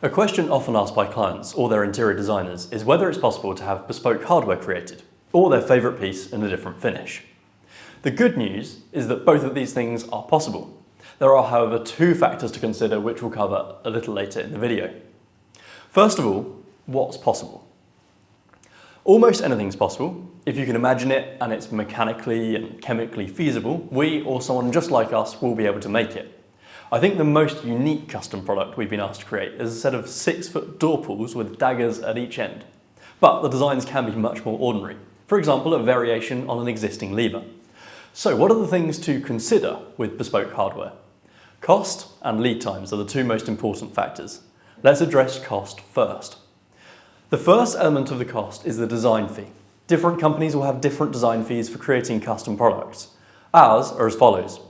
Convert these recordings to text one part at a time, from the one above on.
A question often asked by clients or their interior designers is whether it's possible to have bespoke hardware created, or their favourite piece in a different finish. The good news is that both of these things are possible. There are, however, two factors to consider which we'll cover a little later in the video. First of all, what's possible? Almost anything's possible. If you can imagine it and it's mechanically and chemically feasible, we or someone just like us will be able to make it. I think the most unique custom product we've been asked to create is a set of 6-foot door pulls with daggers at each end. But the designs can be much more ordinary. For example, a variation on an existing lever. So what are the things to consider with bespoke hardware? Cost and lead times are the two most important factors. Let's address cost first. The first element of the cost is the design fee. Different companies will have different design fees for creating custom products. Ours are as follows.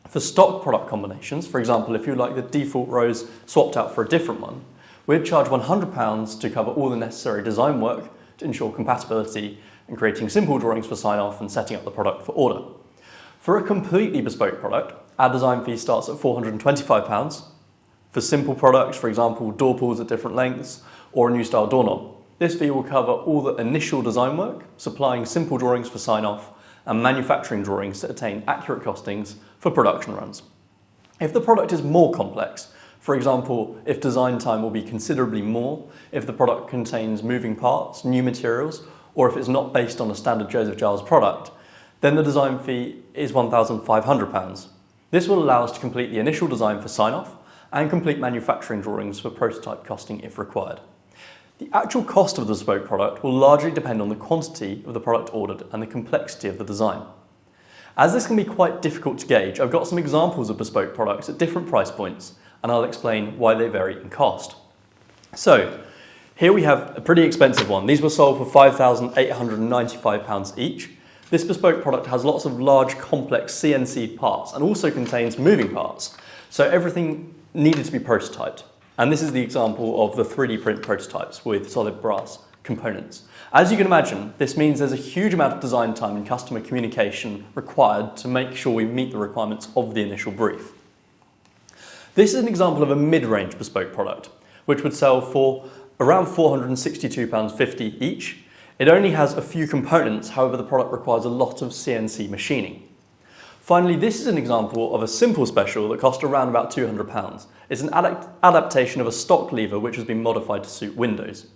For stock product combinations, for example, if you like the default rose swapped out for a different one, we'd charge £100 to cover all the necessary design work to ensure compatibility and creating simple drawings for sign-off and setting up the product for order. For a completely bespoke product, our design fee starts at £425. For simple products, for example, door pulls at different lengths or a new style doorknob, this fee will cover all the initial design work, supplying simple drawings for sign-off and manufacturing drawings to attain accurate costings for production runs. If the product is more complex, for example, if design time will be considerably more, if the product contains moving parts, new materials, or if it's not based on a standard Joseph Giles product, then the design fee is £1,500. This will allow us to complete the initial design for sign-off and complete manufacturing drawings for prototype costing if required. The actual cost of the bespoke product will largely depend on the quantity of the product ordered and the complexity of the design. As this can be quite difficult to gauge, I've got some examples of bespoke products at different price points, and I'll explain why they vary in cost. So, here we have a pretty expensive one. These were sold for £5,895 each. This bespoke product has lots of large, complex CNC parts and also contains moving parts, so everything needed to be prototyped. And this is the example of the 3D print prototypes with solid brass components. As you can imagine, this means there's a huge amount of design time and customer communication required to make sure we meet the requirements of the initial brief. This is an example of a mid-range bespoke product, which would sell for around £462.50 each. It only has a few components, however the product requires a lot of CNC machining. Finally, this is an example of a simple special that cost around about £200. It's an adaptation of a stock lever which has been modified to suit windows.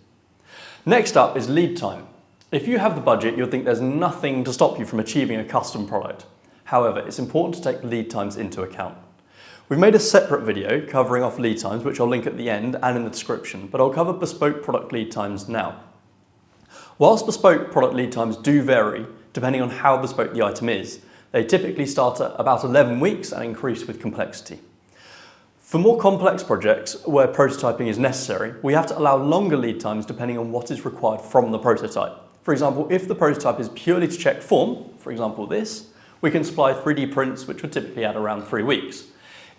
Next up is lead time. If you have the budget, you'll think there's nothing to stop you from achieving a custom product. However, it's important to take lead times into account. We've made a separate video covering off lead times, which I'll link at the end and in the description, but I'll cover bespoke product lead times now. Whilst bespoke product lead times do vary, depending on how bespoke the item is, they typically start at about 11 weeks and increase with complexity. For more complex projects where prototyping is necessary, we have to allow longer lead times depending on what is required from the prototype. For example, if the prototype is purely to check form, for example this, we can supply 3D prints which would typically add around 3 weeks.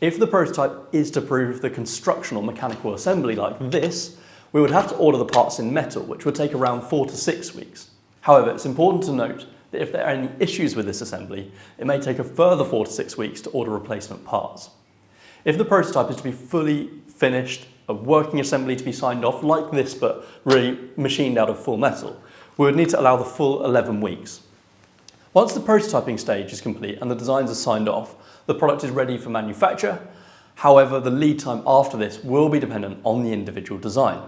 If the prototype is to prove the construction or mechanical assembly like this, we would have to order the parts in metal, which would take around 4 to 6 weeks. However, it's important to note that if there are any issues with this assembly, it may take a further 4 to 6 weeks to order replacement parts. If the prototype is to be fully finished, a working assembly to be signed off like this but really machined out of full metal, we would need to allow the full 11 weeks. Once the prototyping stage is complete and the designs are signed off, the product is ready for manufacture. However, the lead time after this will be dependent on the individual design.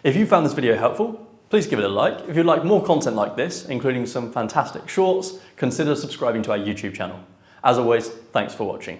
If you found this video helpful, please give it a like. If you'd like more content like this, including some fantastic shorts, consider subscribing to our YouTube channel. As always, thanks for watching.